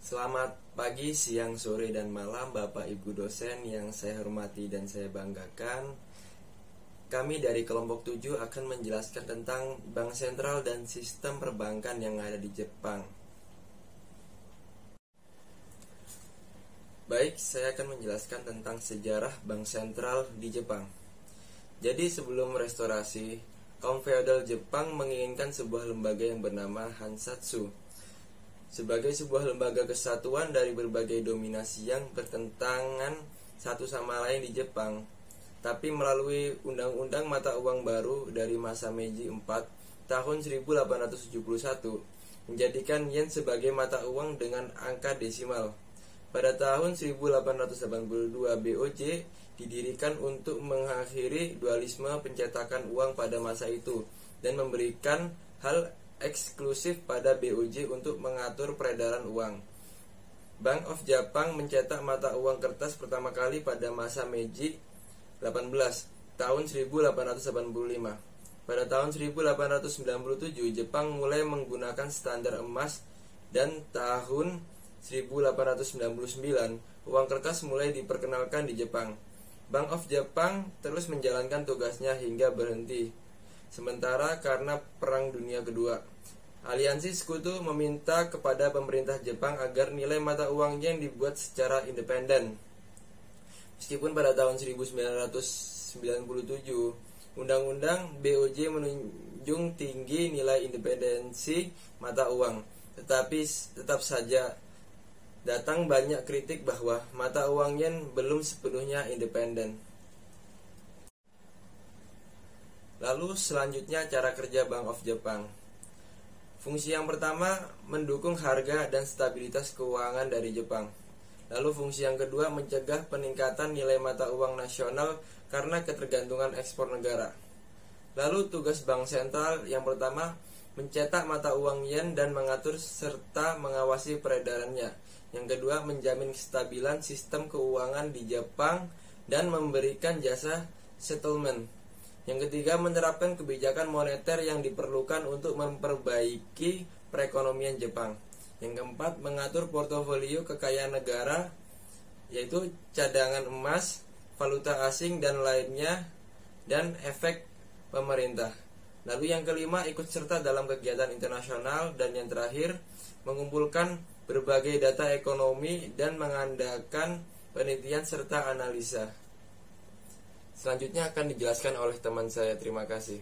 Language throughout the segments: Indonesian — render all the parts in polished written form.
Selamat pagi, siang, sore, dan malam Bapak Ibu dosen yang saya hormati dan saya banggakan. Kami dari kelompok 7 akan menjelaskan tentang bank sentral dan sistem perbankan yang ada di Jepang. Baik, saya akan menjelaskan tentang sejarah bank sentral di Jepang. Jadi sebelum restorasi, kaum feodal Jepang menginginkan sebuah lembaga yang bernama Hansatsu sebagai sebuah lembaga kesatuan dari berbagai dominasi yang bertentangan satu sama lain di Jepang. Tapi melalui undang-undang mata uang baru dari masa Meiji 4 tahun 1871 menjadikan yen sebagai mata uang dengan angka desimal. Pada tahun 1882 BOJ didirikan untuk mengakhiri dualisme pencetakan uang pada masa itu dan memberikan hal eksklusif pada BOJ untuk mengatur peredaran uang. Bank of Japan mencetak mata uang kertas pertama kali pada masa Meiji 18 tahun 1885. Pada tahun 1897 Jepang mulai menggunakan standar emas dan tahun 1899 uang kertas mulai diperkenalkan di Jepang. Bank of Japan terus menjalankan tugasnya hingga berhenti. Sementara karena Perang Dunia Kedua, aliansi sekutu meminta kepada pemerintah Jepang agar nilai mata uang yen dibuat secara independen. Meskipun pada tahun 1997 Undang-Undang BOJ menunjung tinggi nilai independensi mata uang, tetapi tetap saja datang banyak kritik bahwa mata uang yen belum sepenuhnya independen. Lalu selanjutnya cara kerja Bank of Japan. Fungsi yang pertama mendukung harga dan stabilitas keuangan dari Jepang. Lalu fungsi yang kedua mencegah peningkatan nilai mata uang nasional karena ketergantungan ekspor negara. Lalu tugas bank sentral yang pertama mencetak mata uang yen dan mengatur serta mengawasi peredarannya. Yang kedua menjamin kestabilan sistem keuangan di Jepang dan memberikan jasa settlement. Yang ketiga, menerapkan kebijakan moneter yang diperlukan untuk memperbaiki perekonomian Jepang. Yang keempat, mengatur portofolio kekayaan negara, yaitu cadangan emas, valuta asing, dan lainnya, dan efek pemerintah. Lalu yang kelima, ikut serta dalam kegiatan internasional. Dan yang terakhir, mengumpulkan berbagai data ekonomi dan mengadakan penelitian serta analisa. Selanjutnya akan dijelaskan oleh teman saya. Terima kasih.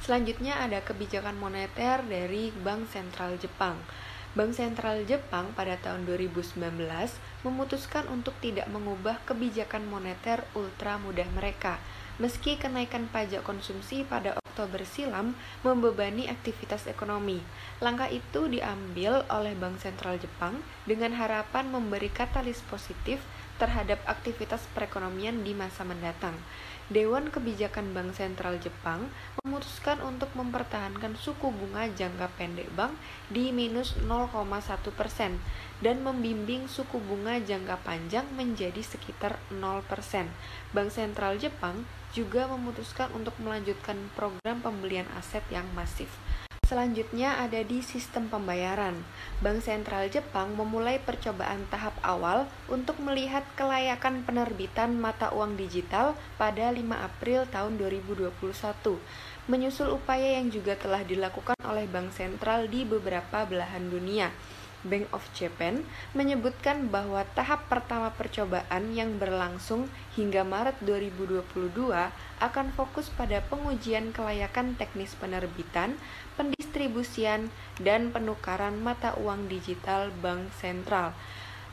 Selanjutnya ada kebijakan moneter dari Bank Sentral Jepang. Bank Sentral Jepang pada tahun 2019 memutuskan untuk tidak mengubah kebijakan moneter ultra mudah mereka, meski kenaikan pajak konsumsi pada Oktober silam membebani aktivitas ekonomi. Langkah itu diambil oleh Bank Sentral Jepang dengan harapan memberi katalis positif terhadap aktivitas perekonomian di masa mendatang. Dewan Kebijakan Bank Sentral Jepang memutuskan untuk mempertahankan suku bunga jangka pendek bank di minus 0,1% dan membimbing suku bunga jangka panjang menjadi sekitar 0%. Bank Sentral Jepang juga memutuskan untuk melanjutkan program pembelian aset yang masif. Selanjutnya ada di sistem pembayaran. Bank Sentral Jepang memulai percobaan tahap awal untuk melihat kelayakan penerbitan mata uang digital pada 5 April tahun 2021, menyusul upaya yang juga telah dilakukan oleh Bank Sentral di beberapa belahan dunia. Bank of Japan menyebutkan bahwa tahap pertama percobaan yang berlangsung hingga Maret 2022 akan fokus pada pengujian kelayakan teknis penerbitan, pendistribusian, dan penukaran mata uang digital bank sentral.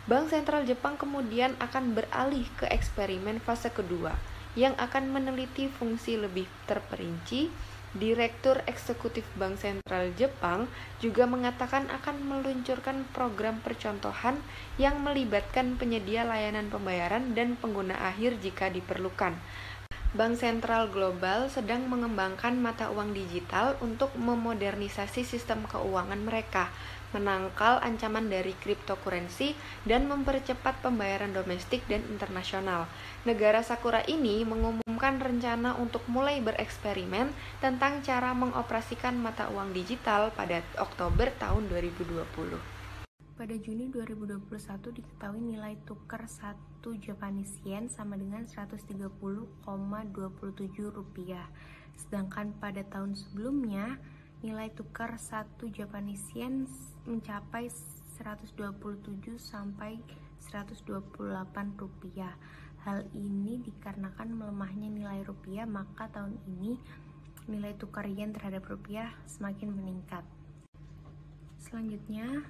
Bank Sentral Jepang kemudian akan beralih ke eksperimen fase kedua yang akan meneliti fungsi lebih terperinci. Direktur Eksekutif Bank Sentral Jepang juga mengatakan akan meluncurkan program percontohan yang melibatkan penyedia layanan pembayaran dan pengguna akhir jika diperlukan. Bank Sentral Global sedang mengembangkan mata uang digital untuk memodernisasi sistem keuangan mereka, menangkal ancaman dari cryptocurrency, dan mempercepat pembayaran domestik dan internasional. Negara Sakura ini mengumumkan rencana untuk mulai bereksperimen tentang cara mengoperasikan mata uang digital pada Oktober tahun 2020. Pada Juni 2021 diketahui nilai tukar 1 Japanese yen sama dengan 130,27 rupiah. Sedangkan pada tahun sebelumnya nilai tukar 1 Japanese yen mencapai 127 sampai 128 rupiah. Hal ini dikarenakan melemahnya nilai rupiah, maka tahun ini nilai tukar yen terhadap rupiah semakin meningkat. Selanjutnya,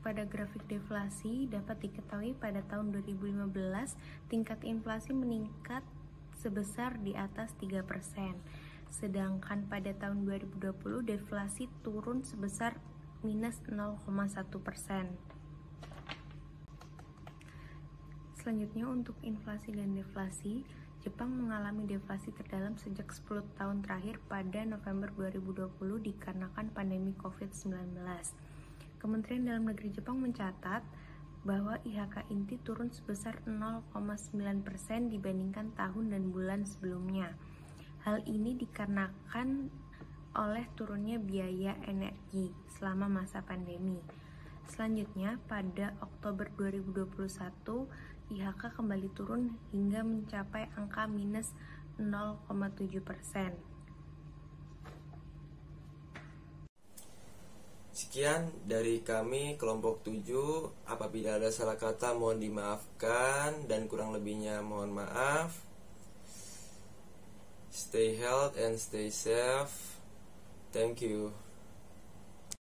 pada grafik deflasi dapat diketahui pada tahun 2015 tingkat inflasi meningkat sebesar di atas 3%. Sedangkan pada tahun 2020 deflasi turun sebesar minus 0,1%. Selanjutnya untuk inflasi dan deflasi, Jepang mengalami deflasi terdalam sejak 10 tahun terakhir pada November 2020 dikarenakan pandemi COVID-19. Kementerian Dalam Negeri Jepang mencatat bahwa IHK inti turun sebesar 0,9% dibandingkan tahun dan bulan sebelumnya. Hal ini dikarenakan oleh turunnya biaya energi selama masa pandemi. Selanjutnya, pada Oktober 2021, IHK kembali turun hingga mencapai angka minus 0,7%. Sekian dari kami kelompok 7. Apabila ada salah kata mohon dimaafkan dan kurang lebihnya mohon maaf. Stay healthy and stay safe. Thank you.